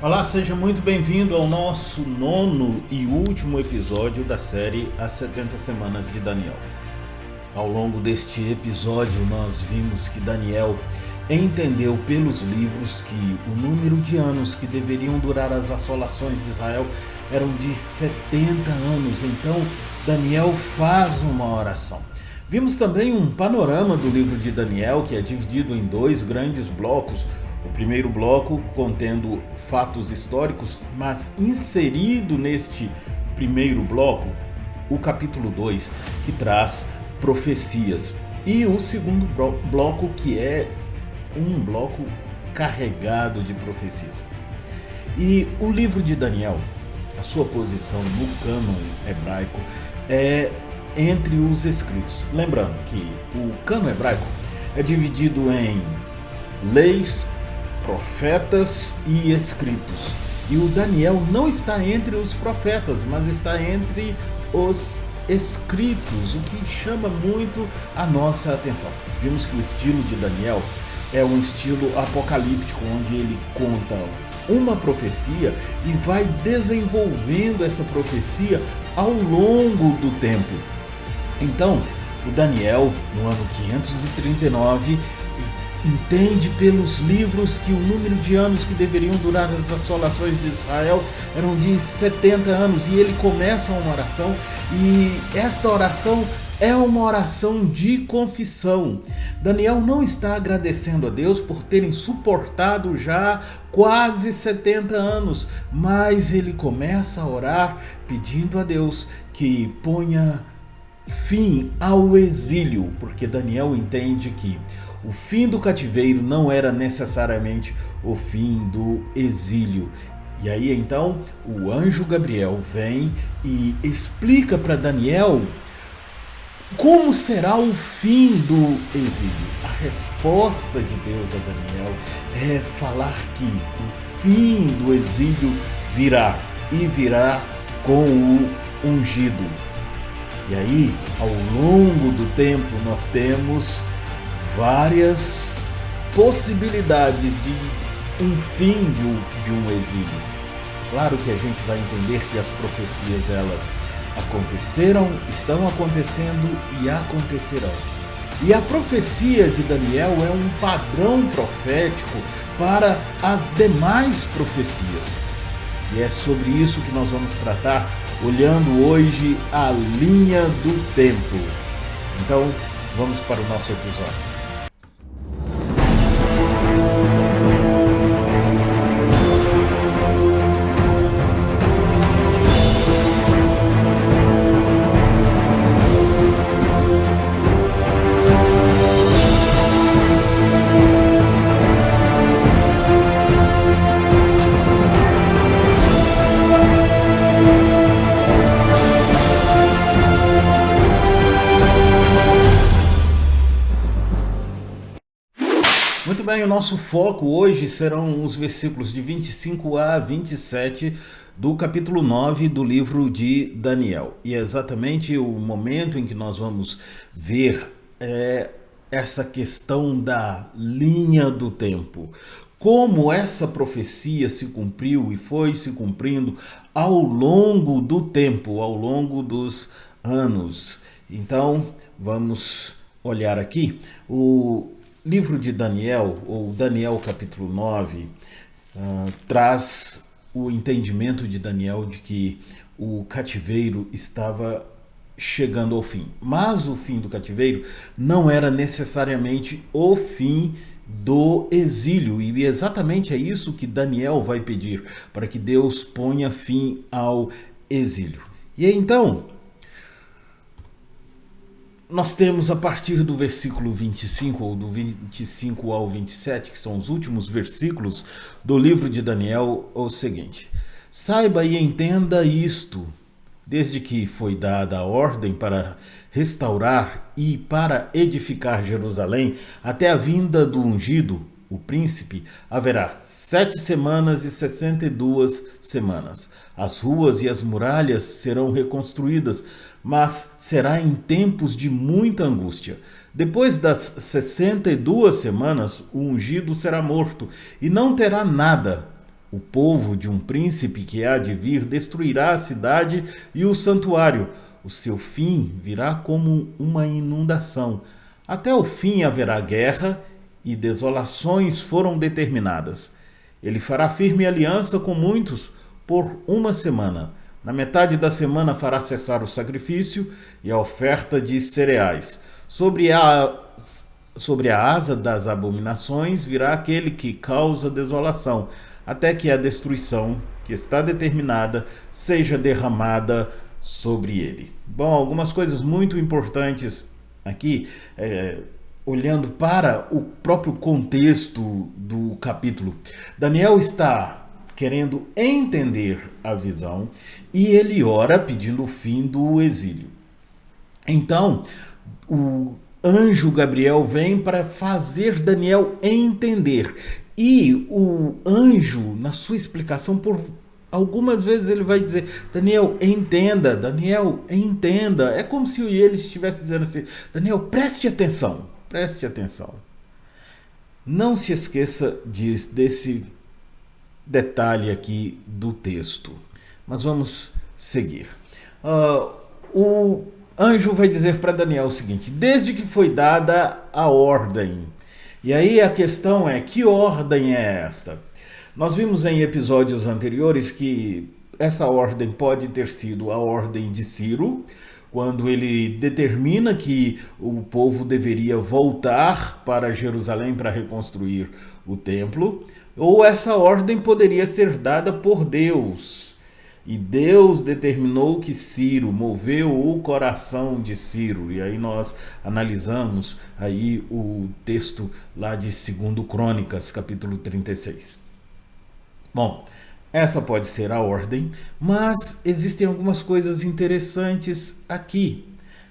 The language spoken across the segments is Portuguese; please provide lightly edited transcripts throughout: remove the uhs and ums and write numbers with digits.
Olá, seja muito bem-vindo ao nosso nono e último episódio da série As 70 Semanas de Daniel. Ao longo deste episódio, nós vimos que Daniel entendeu pelos livros que o número de anos que deveriam durar as assolações de Israel eram de 70 anos. Então, Daniel faz uma oração. Vimos também um panorama do livro de Daniel, que é dividido em dois grandes blocos. O primeiro bloco contendo fatos históricos, mas inserido neste primeiro bloco, o capítulo 2, que traz profecias. E o segundo bloco, que é um bloco carregado de profecias. E o livro de Daniel, a sua posição no cânon hebraico é entre os escritos. Lembrando que o cânon hebraico é dividido em leis, profetas e escritos. E o Daniel não está entre os profetas, mas está entre os escritos, o que chama muito a nossa atenção. Vimos que o estilo de Daniel é um estilo apocalíptico, onde ele conta uma profecia e vai desenvolvendo essa profecia ao longo do tempo. Então, o Daniel, no ano 539, entende pelos livros que o número de anos que deveriam durar as assolações de Israel eram de 70 anos, e ele começa uma oração, e esta oração é uma oração de confissão. Daniel não está agradecendo a Deus por terem suportado já quase 70 anos, mas ele começa a orar pedindo a Deus que ponha fim ao exílio, porque Daniel entende que o fim do cativeiro não era necessariamente o fim do exílio. E aí então o anjo Gabriel vem e explica para Daniel como será o fim do exílio. A resposta de Deus a Daniel é falar que o fim do exílio virá, e virá com o ungido. E aí, ao longo do tempo, nós temos várias possibilidades de um fim de um exílio. Claro que a gente vai entender que as profecias, elas aconteceram, estão acontecendo e acontecerão. E a profecia de Daniel é um padrão profético para as demais profecias. E é sobre isso que nós vamos tratar, olhando hoje a linha do tempo. Então, vamos para o nosso episódio. Muito bem, o nosso foco hoje serão os versículos de 25 a 27 do capítulo 9 do livro de Daniel. E é exatamente o momento em que nós vamos ver essa questão da linha do tempo. Como essa profecia se cumpriu e foi se cumprindo ao longo do tempo, ao longo dos anos. Então, vamos olhar aqui o livro de Daniel, ou Daniel capítulo 9, traz o entendimento de Daniel de que o cativeiro estava chegando ao fim. Mas o fim do cativeiro não era necessariamente o fim do exílio. E exatamente é isso que Daniel vai pedir, para que Deus ponha fim ao exílio. E então, nós temos a partir do versículo 25, ou do 25 ao 27, que são os últimos versículos do livro de Daniel, o seguinte: saiba e entenda isto, desde que foi dada a ordem para restaurar e para edificar Jerusalém, até a vinda do ungido, o príncipe, haverá 7 semanas e 62 semanas. As ruas e as muralhas serão reconstruídas, mas será em tempos de muita angústia. Depois das 62 semanas, o ungido será morto e não terá nada. O povo de um príncipe que há de vir destruirá a cidade e o santuário. O seu fim virá como uma inundação. Até o fim haverá guerra e desolações foram determinadas. Ele fará firme aliança com muitos por uma semana. Na metade da semana fará cessar o sacrifício e a oferta de cereais. Sobre a asa das abominações virá aquele que causa desolação, até que a destruição que está determinada seja derramada sobre ele. Bom, algumas coisas muito importantes aqui, olhando para o próprio contexto do capítulo. Daniel está querendo entender a visão e ele ora pedindo o fim do exílio. Então, o anjo Gabriel vem para fazer Daniel entender. E o anjo, na sua explicação, por algumas vezes ele vai dizer: Daniel, entenda, Daniel, entenda. É como se ele estivesse dizendo assim: Daniel, preste atenção, preste atenção. Não se esqueça desse detalhe aqui do texto. Mas vamos seguir. O anjo vai dizer para Daniel o seguinte: desde que foi dada a ordem. E aí a questão é: que ordem é esta? Nós vimos em episódios anteriores que essa ordem pode ter sido a ordem de Ciro, quando ele determina que o povo deveria voltar para Jerusalém para reconstruir o templo, ou essa ordem poderia ser dada por Deus. E Deus determinou que Ciro, moveu o coração de Ciro. E aí nós analisamos aí o texto lá de 2 Crônicas, capítulo 36. Bom, essa pode ser a ordem, mas existem algumas coisas interessantes aqui,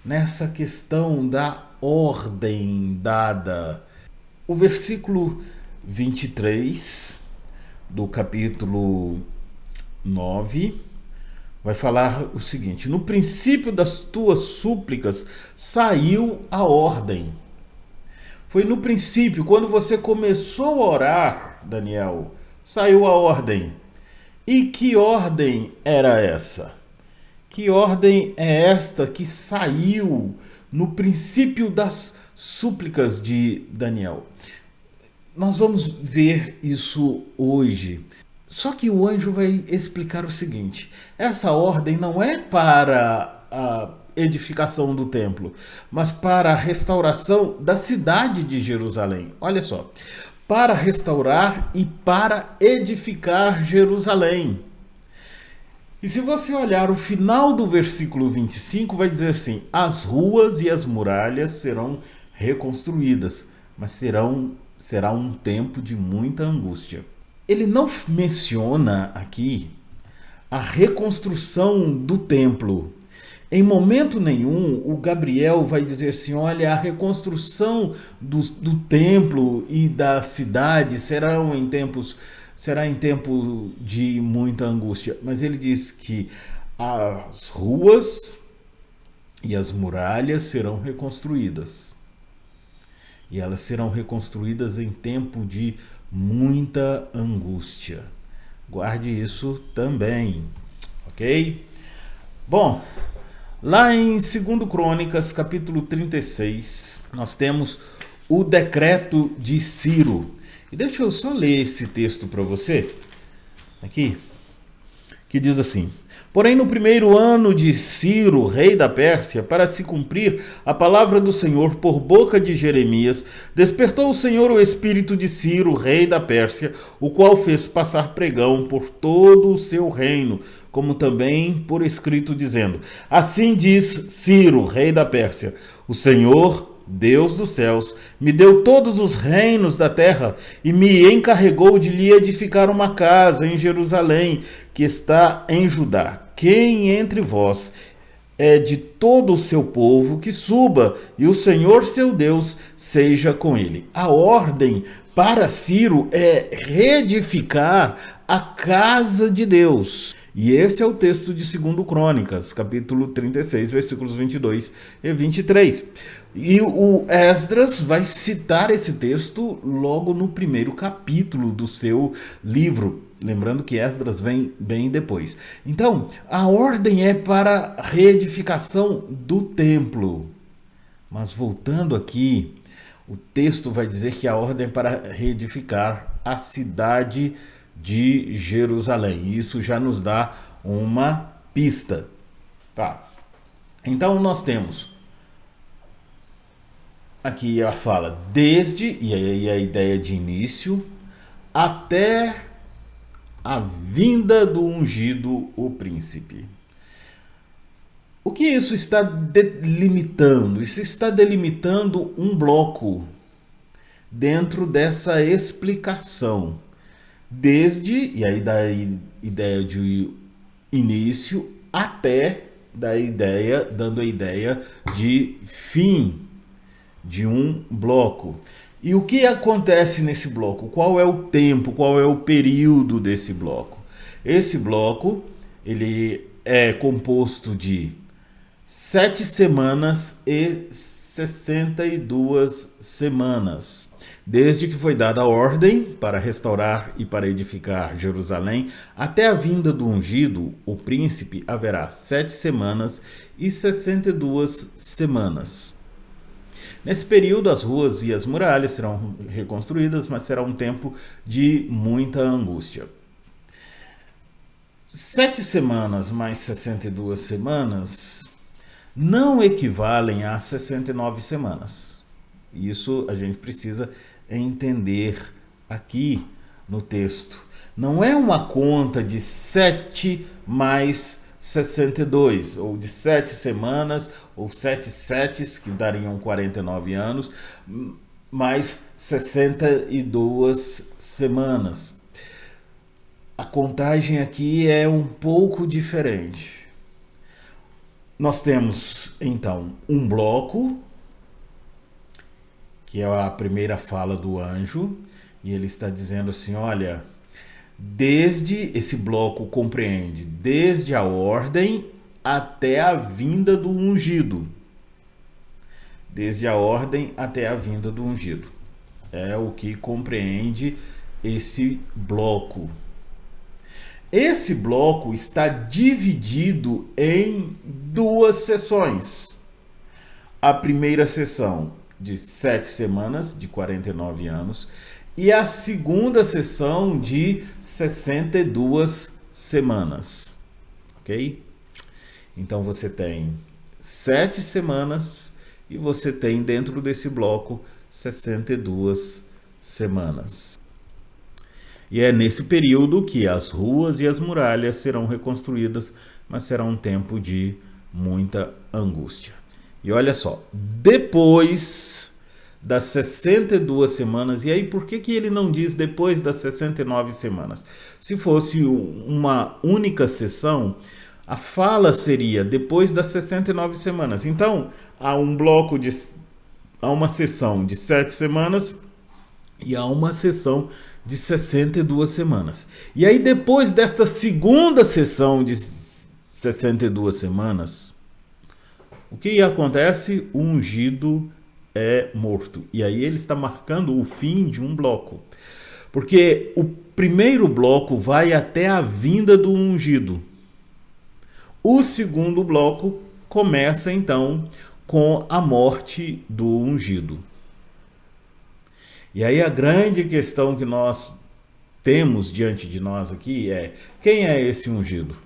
nessa questão da ordem dada. O versículo 23 do capítulo 9 vai falar o seguinte: no princípio das tuas súplicas saiu a ordem. Foi no princípio, quando você começou a orar, Daniel, saiu a ordem. E que ordem era essa? Que ordem é esta que saiu no princípio das súplicas de Daniel? Nós vamos ver isso hoje. Só que o anjo vai explicar o seguinte: essa ordem não é para a edificação do templo, mas para a restauração da cidade de Jerusalém. Olha só, para restaurar e para edificar Jerusalém. E se você olhar o final do versículo 25, vai dizer assim: as ruas e as muralhas serão reconstruídas, mas será um tempo de muita angústia. Ele não menciona aqui a reconstrução do templo. Em momento nenhum, o Gabriel vai dizer assim: olha, a reconstrução do templo e da cidade será em tempo de muita angústia. Mas ele diz que as ruas e as muralhas serão reconstruídas. E elas serão reconstruídas em tempo de muita angústia. Guarde isso também, ok? Bom, lá em 2 Crônicas, capítulo 36, nós temos o decreto de Ciro. E deixa eu só ler esse texto para você, aqui, que diz assim: porém, no primeiro ano de Ciro, rei da Pérsia, para se cumprir a palavra do Senhor por boca de Jeremias, despertou o Senhor o espírito de Ciro, rei da Pérsia, o qual fez passar pregão por todo o seu reino, como também por escrito, dizendo: assim diz Ciro, rei da Pérsia: o Senhor, Deus dos céus, me deu todos os reinos da terra e me encarregou de lhe edificar uma casa em Jerusalém, que está em Judá. Quem entre vós é de todo o seu povo, que suba, e o Senhor seu Deus seja com ele. A ordem para Ciro é reedificar a casa de Deus. E esse é o texto de 2 Crônicas, capítulo 36, versículos 22 e 23. E o Esdras vai citar esse texto logo no primeiro capítulo do seu livro. Lembrando que Esdras vem bem depois. Então, a ordem é para a reedificação do templo. Mas voltando aqui, o texto vai dizer que a ordem é para reedificar a cidade de Jerusalém. Isso já nos dá uma pista. Tá. Então nós temos aqui a fala desde, e aí a ideia de início, até a vinda do ungido, o príncipe. O que isso está delimitando? Isso está delimitando um bloco dentro dessa explicação. Desde, e aí da ideia de início, até dando a ideia de fim de um bloco. E o que acontece nesse bloco? Qual é o tempo, qual é o período desse bloco? Esse bloco, ele é composto de 7 semanas e 62 semanas. Desde que foi dada a ordem para restaurar e para edificar Jerusalém, até a vinda do ungido, o príncipe, haverá 7 semanas e 62 semanas. Nesse período, as ruas e as muralhas serão reconstruídas, mas será um tempo de muita angústia. 7 semanas mais 62 semanas não equivalem a 69 semanas. Isso a gente precisa entender aqui no texto. Não é uma conta de 7 mais 62, ou de 7 semanas, ou 7 setes, que dariam 49 anos, mais 62 semanas. A contagem aqui é um pouco diferente. Nós temos, então, um bloco, que é a primeira fala do anjo, e ele está dizendo assim, olha, esse bloco compreende desde a ordem até a vinda do ungido. Desde a ordem até a vinda do ungido. É o que compreende esse bloco. Esse bloco está dividido em 2 sessões. A primeira sessão de 7 semanas, de 49 anos, e a segunda sessão de 62 semanas. Ok? Então você tem 7 semanas e você tem dentro desse bloco 62 semanas. E é nesse período que as ruas e as muralhas serão reconstruídas, mas será um tempo de muita angústia. E olha só, depois das 62 semanas, e aí por que ele não diz depois das 69 semanas? Se fosse uma única sessão, a fala seria depois das 69 semanas. Então, há uma sessão de 7 semanas e há uma sessão de 62 semanas. E aí depois desta segunda sessão de 62 semanas, o que acontece? O ungido é morto. E aí ele está marcando o fim de um bloco. Porque o primeiro bloco vai até a vinda do ungido. O segundo bloco começa então com a morte do ungido. E aí a grande questão que nós temos diante de nós aqui é: quem é esse ungido?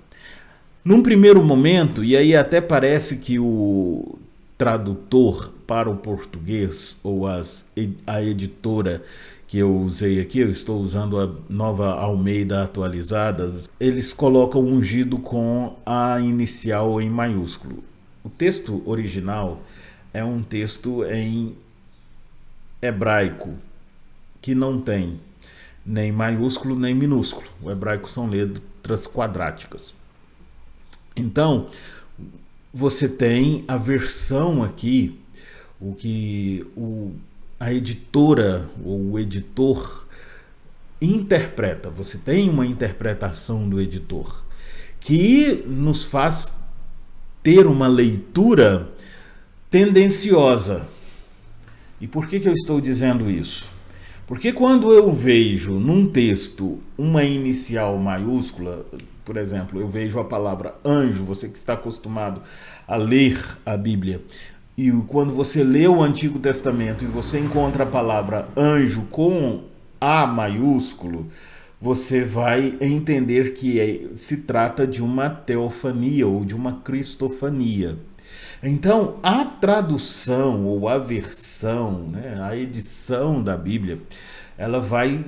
Num primeiro momento, e aí até parece que o tradutor para o português, ou a editora que eu usei aqui, eu estou usando a Nova Almeida atualizada, eles colocam ungido com a inicial em maiúsculo. O texto original é um texto em hebraico, que não tem nem maiúsculo nem minúsculo. O hebraico são letras quadráticas. Então, você tem a versão aqui, o que a editora ou o editor interpreta. Você tem uma interpretação do editor que nos faz ter uma leitura tendenciosa. E por que eu estou dizendo isso? Porque quando eu vejo num texto uma inicial maiúscula, por exemplo, eu vejo a palavra anjo, você que está acostumado a ler a Bíblia, e quando você lê o Antigo Testamento e você encontra a palavra anjo com A maiúsculo, você vai entender que se trata de uma teofania ou de uma cristofania. Então, a tradução ou a versão, né, a edição da Bíblia, ela vai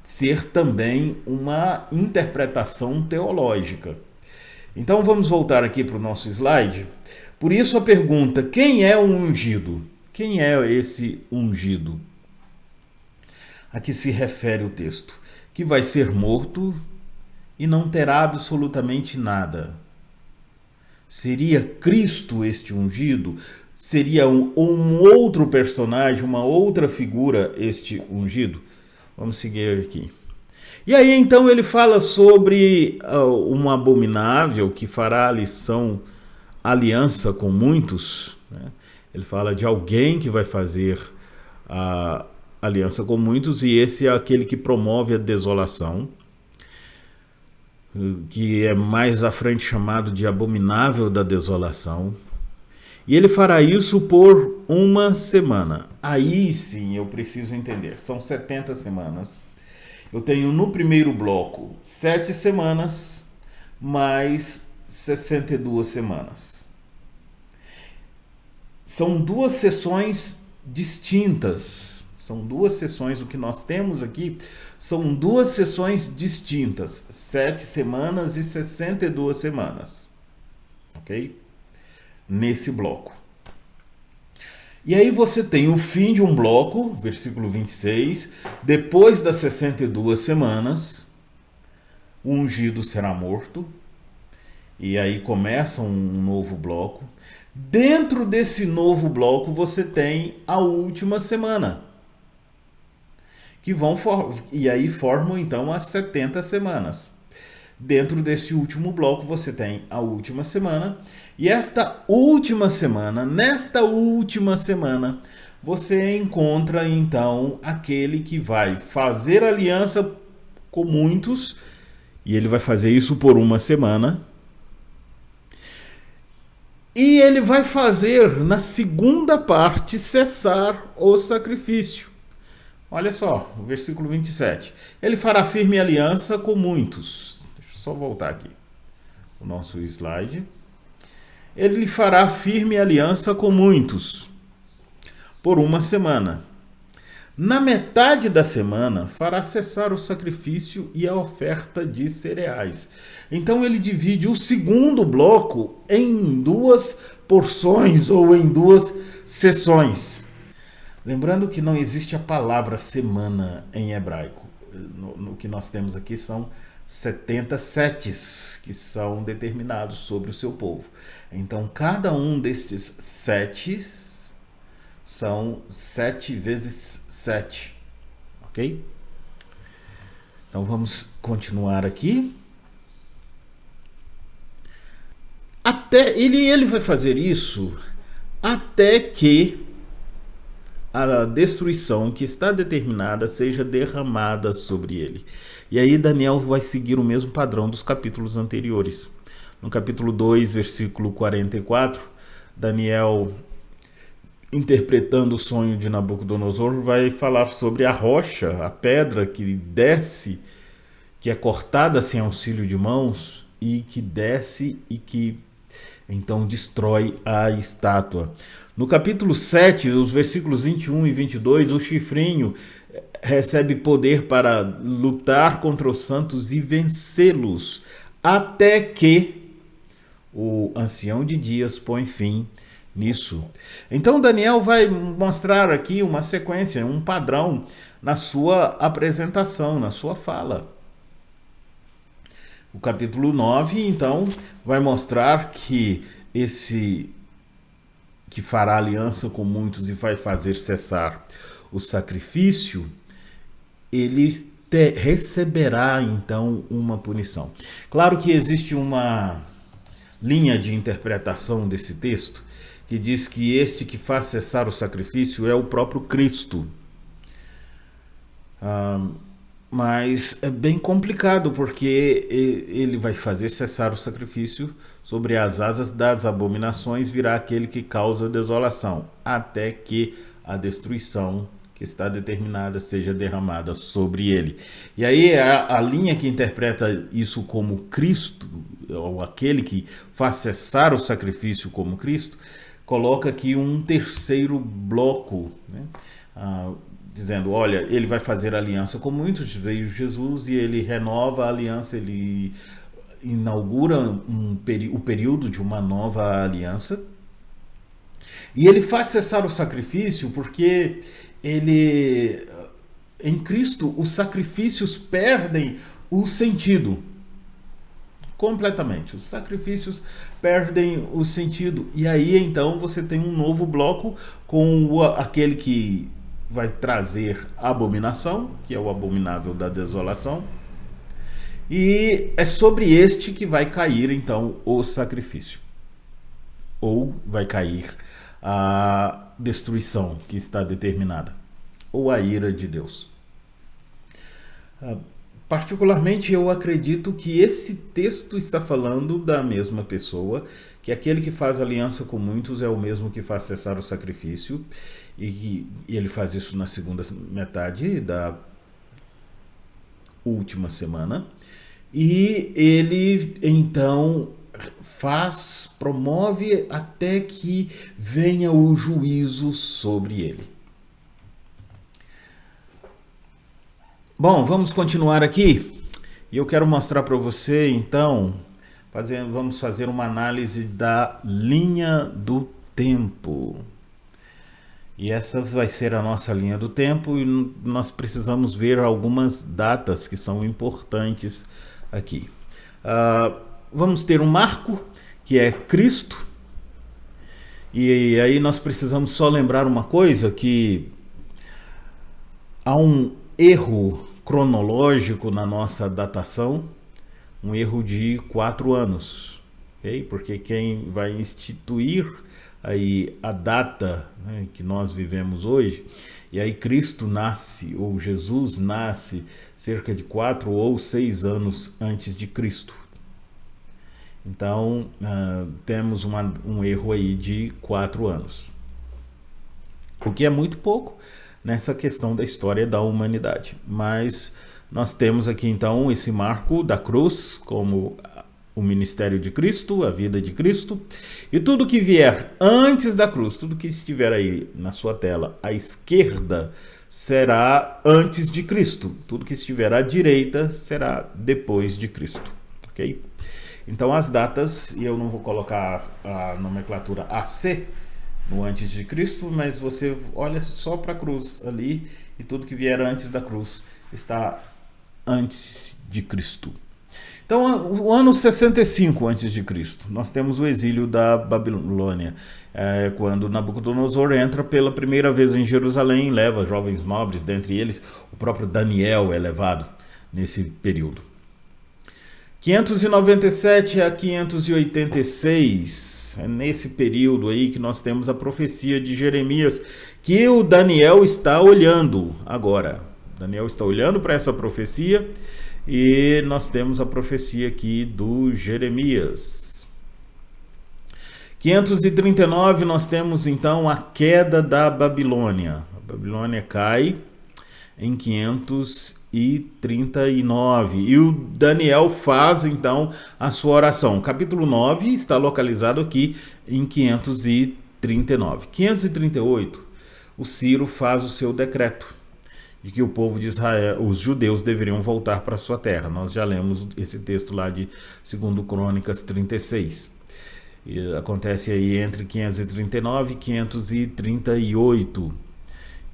ser também uma interpretação teológica. Então, vamos voltar aqui para o nosso slide. Por isso a pergunta, quem é o ungido? Quem é esse ungido? A que se refere o texto? Que vai ser morto e não terá absolutamente nada. Seria Cristo este ungido? Seria um outro personagem, uma outra figura este ungido? Vamos seguir aqui. E aí então ele fala sobre um abominável que fará aliança com muitos. Né? Ele fala de alguém que vai fazer a aliança com muitos, e esse é aquele que promove a desolação, que é mais à frente chamado de abominável da desolação. E ele fará isso por uma semana. Aí sim eu preciso entender. São 70 semanas. Eu tenho no primeiro bloco 7 semanas, mais 62 semanas. São duas sessões distintas. São duas sessões, o que nós temos aqui são duas sessões distintas, 7 semanas e 62 semanas, ok? Nesse bloco. E aí você tem o fim de um bloco, versículo 26, depois das 62 semanas, o ungido será morto, e aí começa um novo bloco. Dentro desse novo bloco você tem a última semana, e aí formam então as 70 semanas. Dentro desse último bloco você tem a última semana, e nesta última semana, você encontra então aquele que vai fazer aliança com muitos, e ele vai fazer isso por uma semana. E ele vai fazer na segunda parte cessar o sacrifício. Olha só, o versículo 27. Ele fará firme aliança com muitos. Deixa eu só voltar aqui o nosso slide. Ele fará firme aliança com muitos por uma semana. Na metade da semana, fará cessar o sacrifício e a oferta de cereais. Então ele divide o segundo bloco em duas porções ou em duas sessões. Lembrando que não existe a palavra semana em hebraico. No que nós temos aqui são 70 setes que são determinados sobre o seu povo. Então, cada um desses setes são 7 vezes 7. Ok? Então, vamos continuar aqui. Ele vai fazer isso até que a destruição que está determinada seja derramada sobre ele. E aí Daniel vai seguir o mesmo padrão dos capítulos anteriores. No capítulo 2, versículo 44, Daniel, interpretando o sonho de Nabucodonosor, vai falar sobre a rocha, a pedra que desce, que é cortada sem auxílio de mãos, e que desce e que então destrói a estátua. No capítulo 7, os versículos 21 e 22, o chifrinho recebe poder para lutar contra os santos e vencê-los, até que o ancião de dias põe fim nisso. Então Daniel vai mostrar aqui uma sequência, um padrão na sua apresentação, na sua fala. O capítulo 9, então, vai mostrar que esse que fará aliança com muitos e vai fazer cessar o sacrifício, ele receberá então uma punição. Claro que existe uma linha de interpretação desse texto que diz que este que faz cessar o sacrifício é o próprio Cristo. Mas é bem complicado porque ele vai fazer cessar o sacrifício sobre as asas das abominações, virá aquele que causa desolação, até que a destruição que está determinada seja derramada sobre ele. E aí a linha que interpreta isso como Cristo, ou aquele que faz cessar o sacrifício como Cristo, coloca aqui um terceiro bloco, né? Dizendo, olha, ele vai fazer aliança com muitos, veio Jesus e ele renova a aliança, ele inaugura o período de uma nova aliança, e ele faz cessar o sacrifício porque em Cristo, os sacrifícios perdem o sentido. Completamente. Os sacrifícios perdem o sentido. E aí, então, você tem um novo bloco com aquele que vai trazer abominação, que é o abominável da desolação. E é sobre este que vai cair, então, o sacrifício. Ou vai cair a destruição que está determinada, ou a ira de Deus. Particularmente, eu acredito que esse texto está falando da mesma pessoa, que aquele que faz aliança com muitos é o mesmo que faz cessar o sacrifício, e ele faz isso na segunda metade da última semana, e ele então promove até que venha o juízo sobre ele. Bom, vamos continuar aqui. E eu quero mostrar para você, então, vamos fazer uma análise da linha do tempo. E essa vai ser a nossa linha do tempo, e nós precisamos ver algumas datas que são importantes aqui. Vamos ter um marco, que é Cristo. E aí nós precisamos só lembrar uma coisa, que há um erro cronológico na nossa datação, um erro de 4 anos, okay? Porque quem vai instituir aí a data, né, que nós vivemos hoje, e aí Cristo nasce, ou Jesus nasce cerca de 4 ou 6 anos antes de Cristo. Então temos um erro aí de 4 anos, o que é muito pouco nessa questão da história da humanidade. Mas nós temos aqui então esse marco da cruz como o ministério de Cristo, a vida de Cristo, e tudo que vier antes da cruz, tudo que estiver aí na sua tela à esquerda, será antes de Cristo, tudo que estiver à direita será depois de Cristo, ok? Então as datas, e eu não vou colocar a nomenclatura AC no antes de Cristo, mas você olha só para a cruz ali, e tudo que vier antes da cruz está antes de Cristo. Então, o ano 65 antes de Cristo, nós temos o exílio da Babilônia, quando Nabucodonosor entra pela primeira vez em Jerusalém, leva jovens nobres, dentre eles o próprio Daniel é levado nesse período. 597 a 586, é nesse período aí que nós temos a profecia de Jeremias, que o Daniel está olhando agora. Daniel está olhando para essa profecia, e nós temos a profecia aqui do Jeremias. 539 nós temos então a queda da Babilônia. A Babilônia cai em 539. E o Daniel faz então a sua oração. O capítulo 9 está localizado aqui em 539. 538, o Ciro faz o seu decreto de que o povo de Israel, os judeus, deveriam voltar para sua terra. Nós já lemos esse texto lá de 2 Crônicas 36. E acontece aí entre 539 e 538.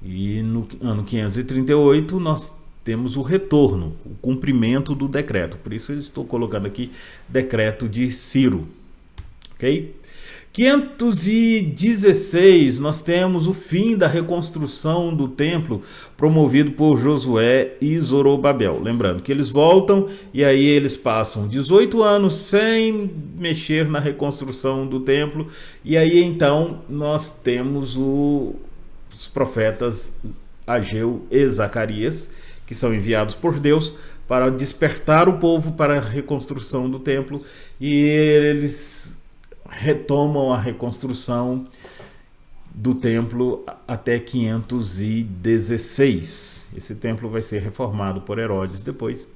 E no ano 538 nós temos o retorno, o cumprimento do decreto. Por isso eu estou colocando aqui decreto de Ciro. Ok? 516 nós temos o fim da reconstrução do templo promovido por Josué e Zorobabel. Lembrando que eles voltam e aí eles passam 18 anos sem mexer na reconstrução do templo. E aí então nós temos os profetas Ageu e Zacarias, que são enviados por Deus para despertar o povo para a reconstrução do templo, e eles retomam a reconstrução do templo até 516. Esse templo vai ser reformado por Herodes depois,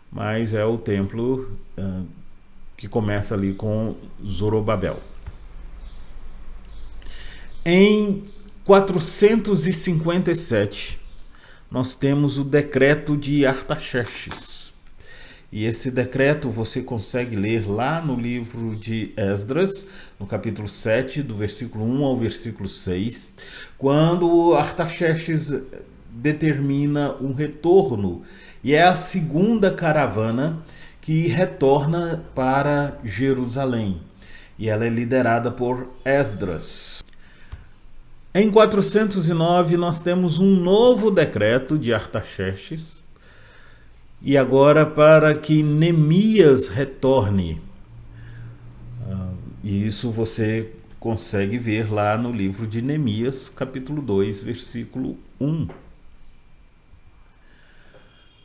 mas é o templo que começa ali com Zorobabel. Em 457, nós temos o decreto de Artaxerxes. E esse decreto você consegue ler lá no livro de Esdras, no capítulo 7, do versículo 1 ao versículo 6, quando Artaxerxes determina um retorno, e é a segunda caravana que retorna para Jerusalém, e ela é liderada por Esdras. Em 409, nós temos um novo decreto de Artaxerxes, e agora para que Neemias retorne. E isso você consegue ver lá no livro de Neemias, capítulo 2, versículo 1.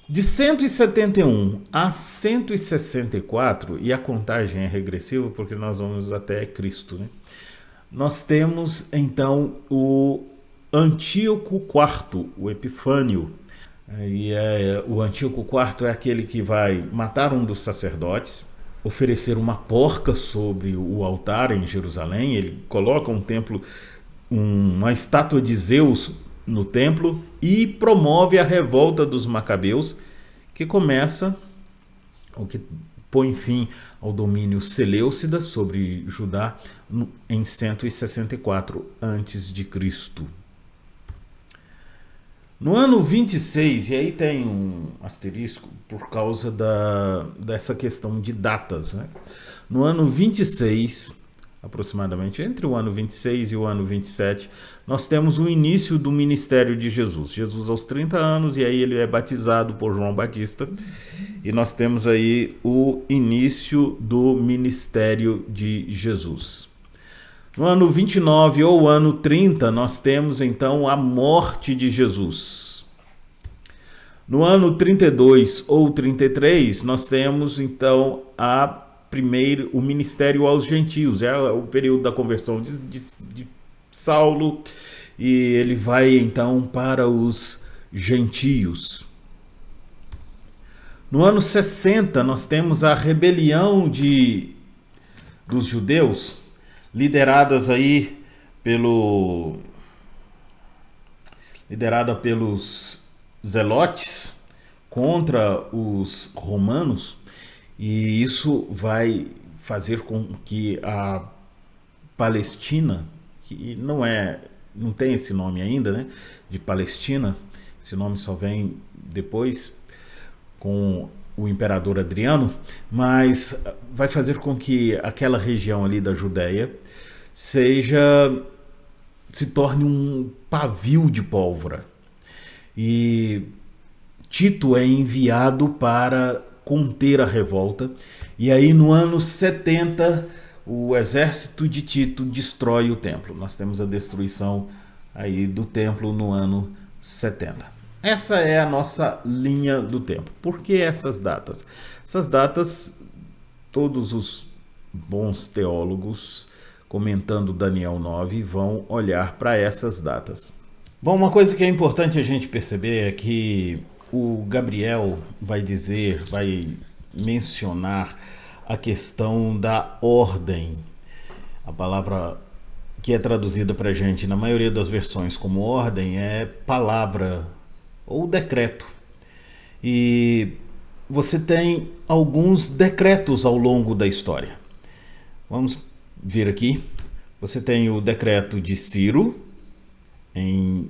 De 171 a 164, e a contagem é regressiva porque nós vamos até Cristo, né? Nós temos então o Antíoco IV, o Epifânio. O Antíoco IV é aquele que vai matar um dos sacerdotes, oferecer uma porca sobre o altar em Jerusalém. Ele coloca uma estátua de Zeus no templo e promove a revolta dos macabeus, que começa, o que põe fim ao domínio seleucida sobre Judá em 164 a.C. No ano 26, e aí tem um asterisco por causa dessa questão de datas, né? No ano 26, aproximadamente entre o ano 26 e o ano 27, nós temos o início do ministério de Jesus. Jesus aos 30 anos, e aí ele é batizado por João Batista, e nós temos aí o início do ministério de Jesus. No ano 29 ou ano 30, nós temos então a morte de Jesus. No ano 32 ou 33, nós temos então o ministério aos gentios. É o período da conversão de Saulo, e ele vai então para os gentios. No ano 60, nós temos a rebelião dos judeus, liderada pelos zelotes contra os romanos, e isso vai fazer com que a Palestina, que não tem esse nome ainda, né, de Palestina, esse nome só vem depois com o imperador Adriano, mas vai fazer com que aquela região ali da Judéia se torne um pavio de pólvora. E Tito é enviado para conter a revolta, e aí no ano 70 o exército de Tito destrói o templo. Nós temos a destruição aí do templo no ano 70. Essa é a nossa linha do tempo. Por que essas datas? Essas datas, todos os bons teólogos comentando Daniel 9 vão olhar para essas datas. Bom, uma coisa que é importante a gente perceber é que o Gabriel vai mencionar a questão da ordem. A palavra que é traduzida para a gente na maioria das versões como ordem é palavra ou decreto. E você tem alguns decretos ao longo da história. Vamos ver aqui. Você tem o decreto de Ciro, em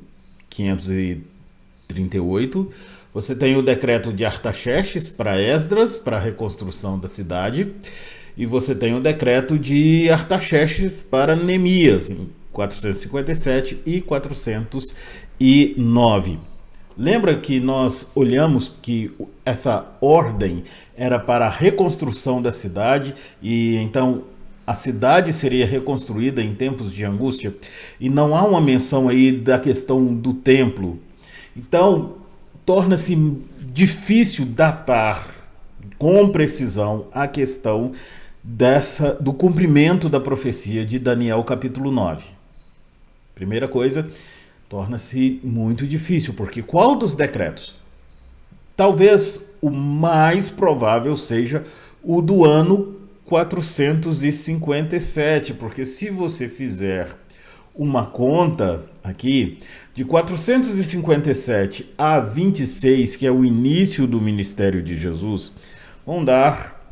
538. Você tem o decreto de Artaxerxes para Esdras, para a reconstrução da cidade. E você tem o decreto de Artaxerxes para Neemias, em 457 e 409. Lembra que nós olhamos que essa ordem era para a reconstrução da cidade, e então a cidade seria reconstruída em tempos de angústia, e não há uma menção aí da questão do templo. Então, torna-se difícil datar com precisão a questão do cumprimento da profecia de Daniel capítulo 9. Primeira coisa, torna-se muito difícil, porque qual dos decretos? Talvez o mais provável seja o do ano 457, porque se você fizer uma conta aqui, de 457 a 26, que é o início do ministério de Jesus, vão dar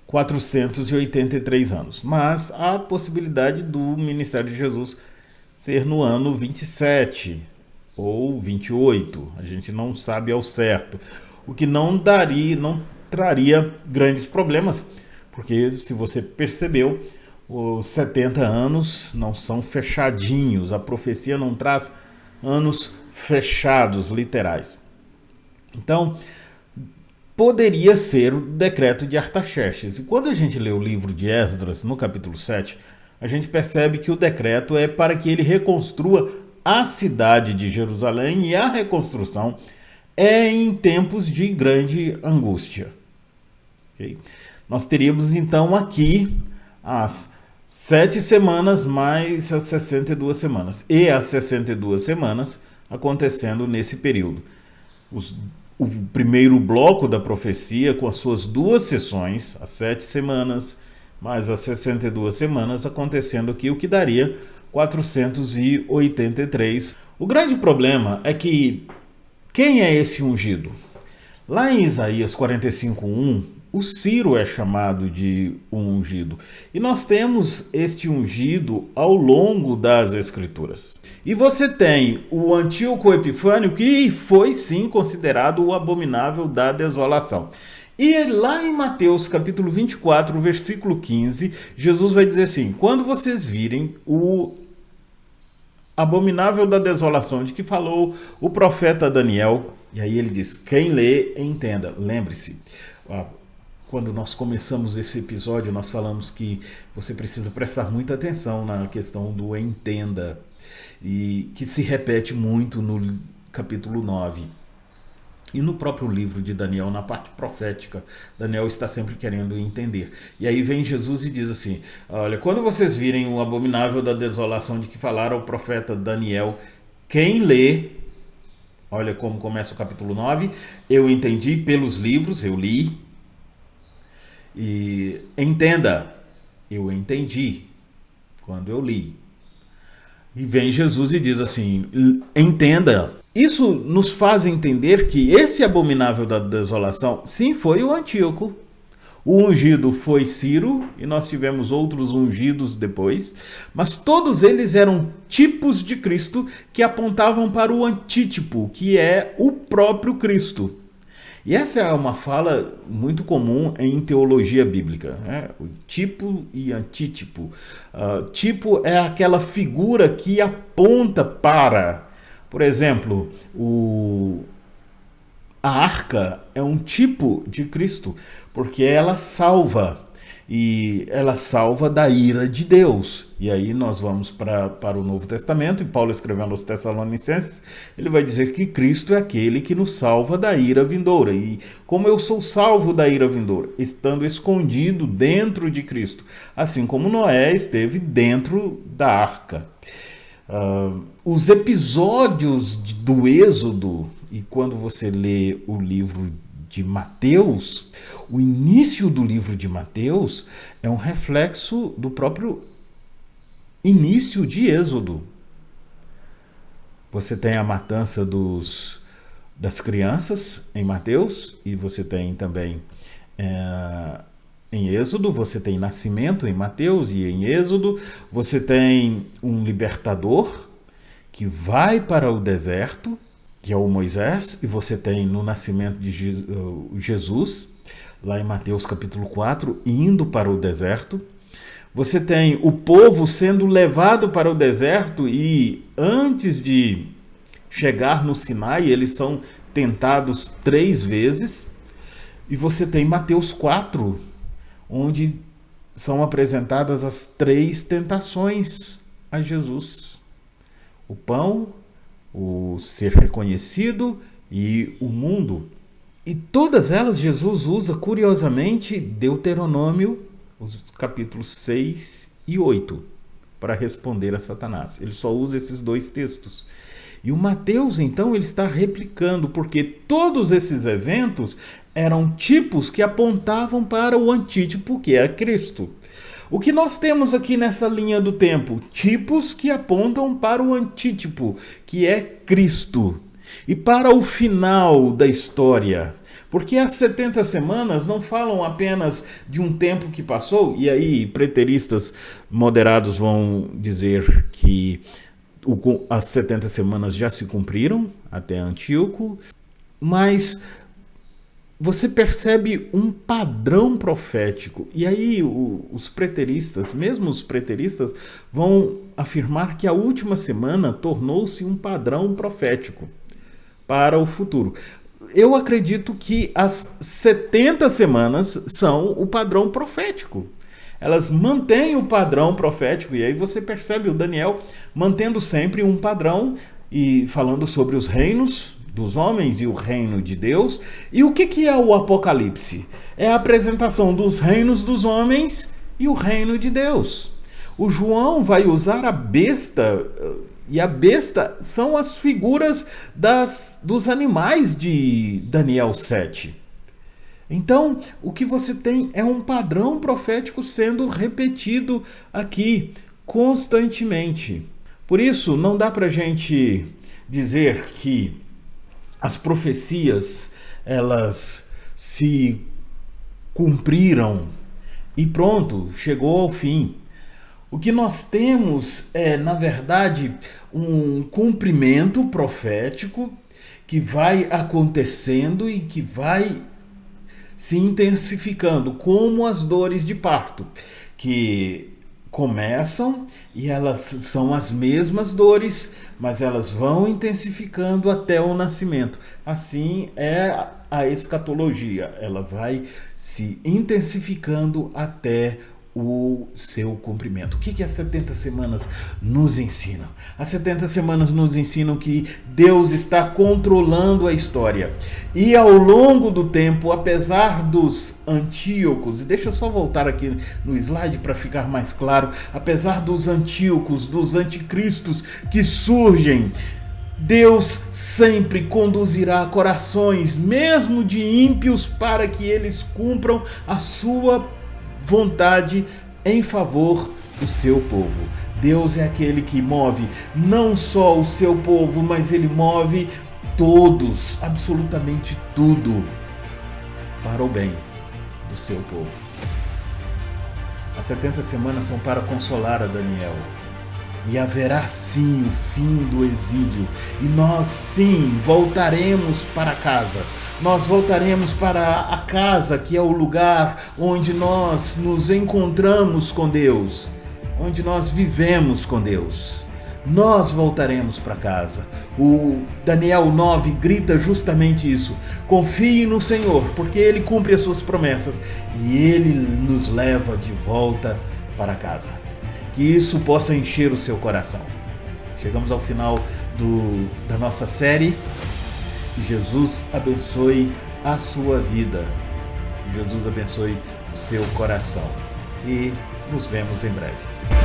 483 anos. Mas há a possibilidade do ministério de Jesus ser no ano 27 ou 28. A gente não sabe ao certo. O que não traria grandes problemas, porque se você percebeu, os 70 anos não são fechadinhos. A profecia não traz anos fechados, literais. Então, poderia ser o decreto de Artaxerxes. E quando a gente lê o livro de Esdras, no capítulo 7, a gente percebe que o decreto é para que ele reconstrua a cidade de Jerusalém, e a reconstrução é em tempos de grande angústia. Okay? Nós teríamos então aqui as 7 semanas mais as 62 semanas. E as 62 semanas acontecendo nesse período. O primeiro bloco da profecia, com as suas 2 sessões, as 7 semanas mais as 62 semanas, acontecendo aqui, o que daria 483. O grande problema é que quem é esse ungido? Lá em Isaías 45:1, o Ciro é chamado de ungido. E nós temos este ungido ao longo das Escrituras. E você tem o Antíoco Epifânio, que foi sim considerado o abominável da desolação. E lá em Mateus capítulo 24, versículo 15, Jesus vai dizer assim: quando vocês virem o abominável da desolação de que falou o profeta Daniel, e aí ele diz, quem lê, entenda. Lembre-se, quando nós começamos esse episódio, nós falamos que você precisa prestar muita atenção na questão do entenda, e que se repete muito no capítulo 9. E no próprio livro de Daniel, na parte profética, Daniel está sempre querendo entender. E aí vem Jesus e diz assim, olha, quando vocês virem o abominável da desolação de que falaram o profeta Daniel, quem lê, olha como começa o capítulo 9, eu entendi pelos livros, eu li, e entenda, eu entendi quando eu li. E vem Jesus e diz assim, entenda. Isso nos faz entender que esse abominável da desolação, sim, foi o Antíoco. O ungido foi Ciro, e nós tivemos outros ungidos depois, mas todos eles eram tipos de Cristo que apontavam para o antítipo, que é o próprio Cristo. E essa é uma fala muito comum em teologia bíblica, né? O tipo e antítipo. Tipo é aquela figura que aponta para... Por exemplo, a arca é um tipo de Cristo, porque ela salva, e ela salva da ira de Deus. E aí nós vamos para o Novo Testamento, e Paulo escrevendo aos Tessalonicenses, ele vai dizer que Cristo é aquele que nos salva da ira vindoura. E como eu sou salvo da ira vindoura? Estando escondido dentro de Cristo, assim como Noé esteve dentro da arca. Os episódios do Êxodo, e quando você lê o livro de Mateus, o início do livro de Mateus é um reflexo do próprio início de Êxodo. Você tem a matança das crianças em Mateus, e você tem também em Êxodo, você tem nascimento em Mateus, e em Êxodo você tem um libertador que vai para o deserto, que é o Moisés, e você tem no nascimento de Jesus, lá em Mateus capítulo 4, indo para o deserto. Você tem o povo sendo levado para o deserto, e antes de chegar no Sinai, eles são tentados 3 vezes. E você tem Mateus 4, onde são apresentadas as 3 tentações a Jesus. O pão, o ser reconhecido e o mundo. E todas elas Jesus usa, curiosamente, Deuteronômio, os capítulos 6 e 8, para responder a Satanás. Ele só usa esses dois textos. E o Mateus, então, ele está replicando, porque todos esses eventos eram tipos que apontavam para o antítipo, que era Cristo. O que nós temos aqui nessa linha do tempo? Tipos que apontam para o antítipo, que é Cristo. E para o final da história. Porque as 70 semanas não falam apenas de um tempo que passou, e aí preteristas moderados vão dizer que as 70 semanas já se cumpriram até Antíoco, mas você percebe um padrão profético. E aí os preteristas, mesmo os preteristas, vão afirmar que a última semana tornou-se um padrão profético para o futuro. Eu acredito que as 70 semanas são o padrão profético. Elas mantêm o padrão profético, e aí você percebe o Daniel mantendo sempre um padrão e falando sobre os reinos dos homens e o reino de Deus. E o que é o Apocalipse? É a apresentação dos reinos dos homens e o reino de Deus. O João vai usar a besta, e a besta são as figuras dos animais de Daniel 7. Então, o que você tem é um padrão profético sendo repetido aqui constantemente. Por isso, não dá para a gente dizer que as profecias elas se cumpriram e pronto, chegou ao fim. O que nós temos é, na verdade, um cumprimento profético que vai acontecendo e que vai se intensificando, como as dores de parto, que começam e elas são as mesmas dores, mas elas vão intensificando até o nascimento. Assim é a escatologia, ela vai se intensificando até o seu cumprimento. O que as 70 semanas nos ensinam? As 70 semanas nos ensinam que Deus está controlando a história. E ao longo do tempo, apesar dos antíocos, deixa eu só voltar aqui no slide para ficar mais claro, apesar dos antíocos, dos anticristos que surgem, Deus sempre conduzirá corações, mesmo de ímpios, para que eles cumpram a sua vontade em favor do seu povo. Deus é aquele que move não só o seu povo, mas ele move todos, absolutamente tudo, para o bem do seu povo. As 70 semanas são para consolar a Daniel. E haverá sim o fim do exílio. E nós sim voltaremos para casa. Nós voltaremos para a casa, que é o lugar onde nós nos encontramos com Deus, onde nós vivemos com Deus. Nós voltaremos para casa. O Daniel 9 grita justamente isso. Confie no Senhor, porque Ele cumpre as suas promessas e Ele nos leva de volta para casa. Que isso possa encher o seu coração. Chegamos ao final da nossa série. Jesus abençoe a sua vida. Jesus abençoe o seu coração. E nos vemos em breve.